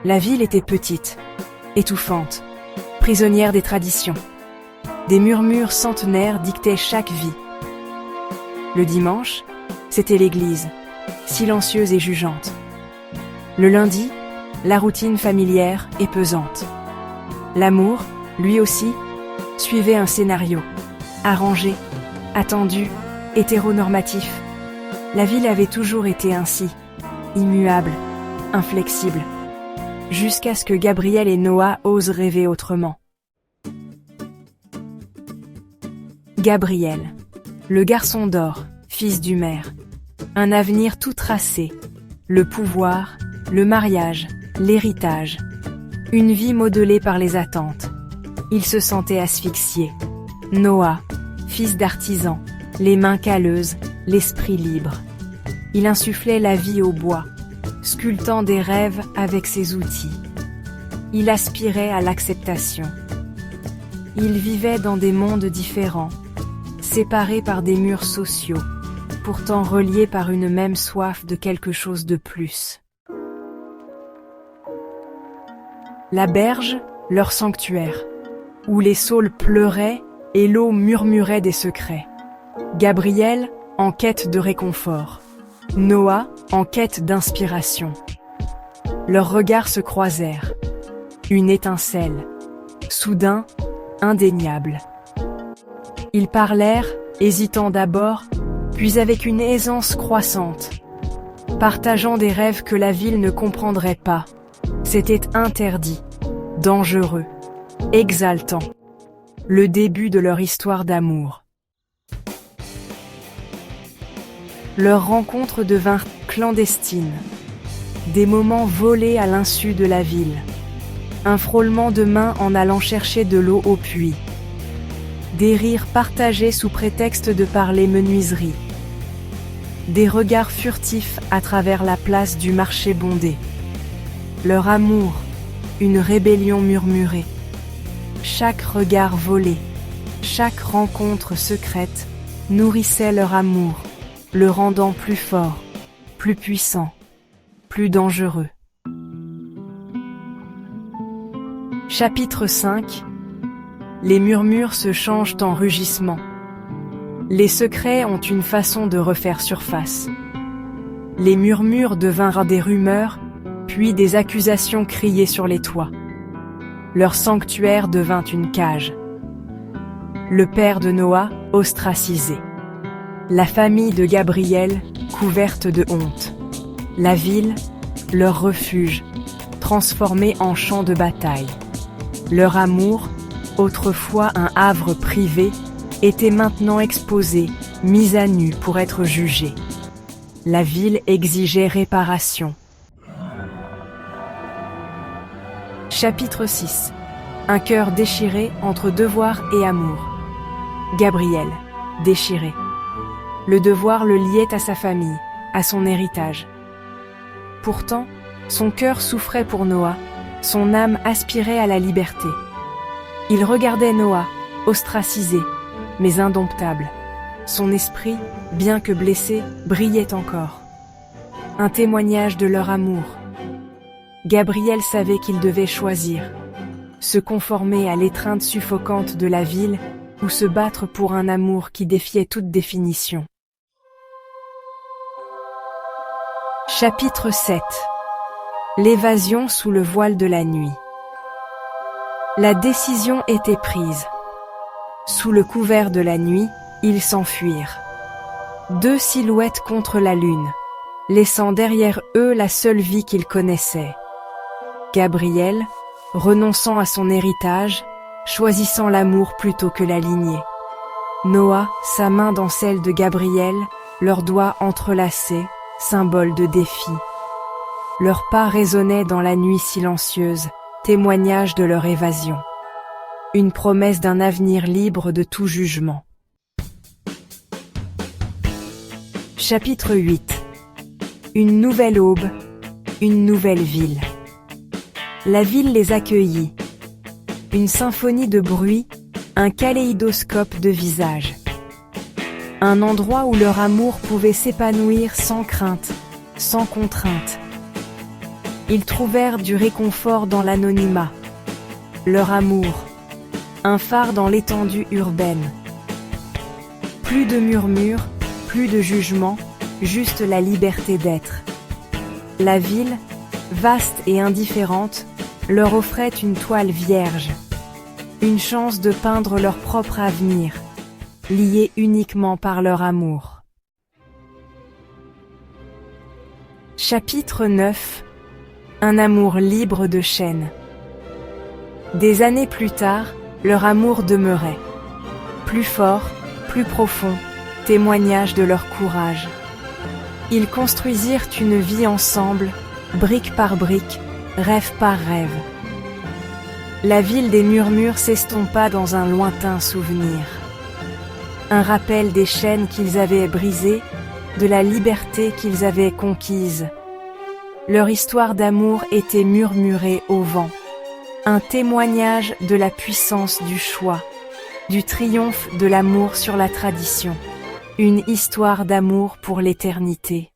La ville était petite, étouffante, prisonnière des traditions. Des murmures centenaires dictaient chaque vie. Le dimanche, c'était l'église, silencieuse et jugeante. Le lundi, la routine familière et pesante. L'amour, lui aussi, suivait un scénario, arrangé, attendu, hétéronormatif. La ville avait toujours été ainsi, immuable, inflexible, jusqu'à ce que Gabriel et Noah osent rêver autrement. Gabriel, le garçon d'or, fils du maire, un avenir tout tracé, le pouvoir, le mariage, l'héritage, une vie modelée par les attentes. Il se sentait asphyxié. Noah, fils d'artisan, les mains calleuses, l'esprit libre. Il insufflait la vie au bois, sculptant des rêves avec ses outils. Il aspirait à l'acceptation. Il vivait dans des mondes différents, séparés par des murs sociaux, pourtant reliés par une même soif de quelque chose de plus. La berge, leur sanctuaire, où les saules pleuraient et l'eau murmurait des secrets. Gabriel, en quête de réconfort. Noah, en quête d'inspiration. Leurs regards se croisèrent. Une étincelle, soudain, indéniable. Ils parlèrent, hésitant d'abord, puis avec une aisance croissante, partageant des rêves que la ville ne comprendrait pas. C'était interdit, dangereux, exaltant. Le début de leur histoire d'amour. Leur rencontre devint clandestine. Des moments volés à l'insu de la ville. Un frôlement de mains en allant chercher de l'eau au puits. Des rires partagés sous prétexte de parler menuiserie. Des regards furtifs à travers la place du marché bondé. Leur amour, une rébellion murmurée. Chaque regard volé, chaque rencontre secrète nourrissait leur amour, le rendant plus fort, plus puissant, plus dangereux. Chapitre 5. Les murmures se changent en rugissements. Les secrets ont une façon de refaire surface. Les murmures devinrent des rumeurs, puis des accusations criées sur les toits. Leur sanctuaire devint une cage. Le père de Noah, ostracisé. La famille de Gabriel, couverte de honte. La ville, leur refuge, transformée en champ de bataille. Leur amour, autrefois un havre privé, était maintenant exposé, mis à nu pour être jugé. La ville exigeait réparation. Chapitre 6. Un cœur déchiré entre devoir et amour. Gabriel, déchiré. Le devoir le liait à sa famille, à son héritage. Pourtant, son cœur souffrait pour Noah, son âme aspirait à la liberté. Il regardait Noah, ostracisé, mais indomptable. Son esprit, bien que blessé, brillait encore. Un témoignage de leur amour. Gabriel savait qu'il devait choisir, se conformer à l'étreinte suffocante de la ville ou se battre pour un amour qui défiait toute définition. Chapitre 7. L'évasion sous le voile de la nuit. La décision était prise. Sous le couvert de la nuit, ils s'enfuirent. Deux silhouettes contre la lune, laissant derrière eux la seule vie qu'ils connaissaient. Gabriel, renonçant à son héritage, choisissant l'amour plutôt que la lignée. Noah, sa main dans celle de Gabriel, leurs doigts entrelacés, symbole de défi. Leurs pas résonnaient dans la nuit silencieuse, témoignage de leur évasion. Une promesse d'un avenir libre de tout jugement. Chapitre 8. Une nouvelle aube, une nouvelle ville. La ville les accueillit. Une symphonie de bruit, un kaléidoscope de visages. Un endroit où leur amour pouvait s'épanouir sans crainte, sans contrainte. Ils trouvèrent du réconfort dans l'anonymat. Leur amour, un phare dans l'étendue urbaine. Plus de murmures, plus de jugement, juste la liberté d'être. La ville, vaste et indifférente, leur offrait une toile vierge, une chance de peindre leur propre avenir, liés uniquement par leur amour. Chapitre 9. Un amour libre de chaînes. Des années plus tard, leur amour demeurait. Plus fort, plus profond, témoignage de leur courage. Ils construisirent une vie ensemble, brique par brique, rêve par rêve. La ville des murmures s'estompa dans un lointain souvenir. Un rappel des chaînes qu'ils avaient brisées, de la liberté qu'ils avaient conquise. Leur histoire d'amour était murmurée au vent. Un témoignage de la puissance du choix, du triomphe de l'amour sur la tradition. Une histoire d'amour pour l'éternité.